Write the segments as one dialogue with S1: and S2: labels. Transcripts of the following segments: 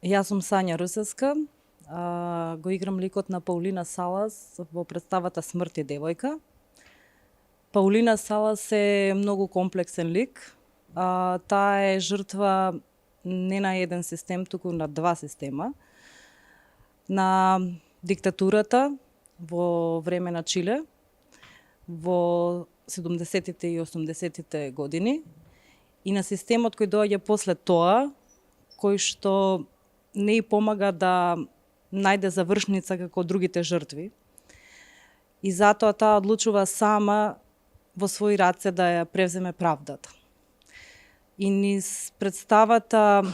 S1: Јас сум Сања Русевска, го играм ликот на Паулина Салас во представата Смрт и девојка. Паулина Салас е многу комплексен лик. Таа е жртва не на еден систем, туку на два система. На диктатурата во време на Чиле, во 70-тите и 80-тите години, и на системот кој доаѓа после тоа, кој што не и помага да најде завршница како другите жртви. И затоа таа одлучува сама во своји раце да ја превземе правдата. И низ представата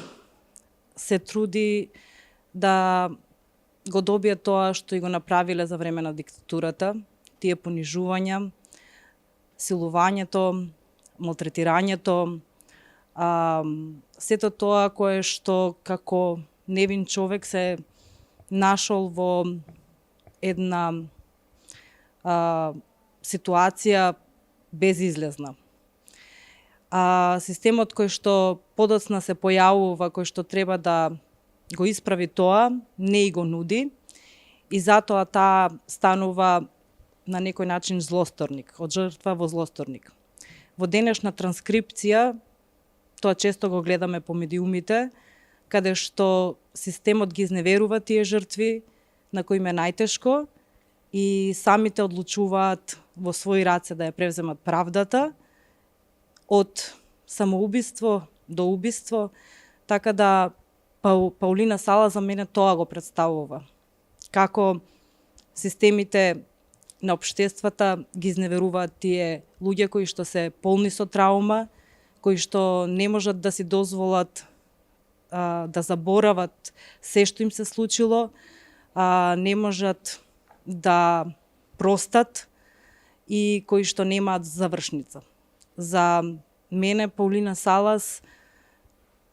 S1: се труди да го добие тоа што и го направиле за време на диктатурата, тие понижувања, силувањето, малтретирањето, сето тоа кое што како невин човек се нашол во една ситуација безизлезна. Системот кој што подоцна се појавува, кој што треба да го исправи тоа, не и го нуди, и затоа таа станува на некој начин злосторник, од жртва во злосторник. Во денешна транскрипција, тоа често го гледаме по медиумите, каде што системот ги изневерува тие жртви, на кои им е најтешко, и самите одлучуваат во своји раце да ја превземат правдата, од самоубиство до убиство, така да Паулина Салас за мене тоа го представува. Како системите на општествата ги изневеруваат тие луѓе кои што се полни со траума, кои што не можат да си дозволат да заборават се што им се случило, не можат да простат и кои што немаат завршница. За мене Паулина Салас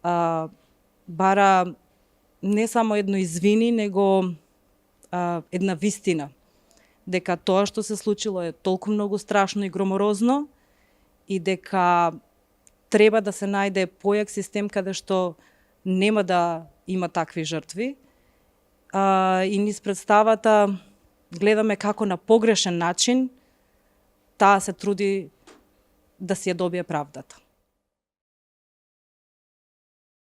S1: бара не само едно извини, него една вистина, дека тоа што се случило е толку многу страшно и громорозно и дека треба да се најде појак систем каде што нема да има такви жртви. И низ представата гледаме како на погрешен начин таа се труди да си ја добие правдата.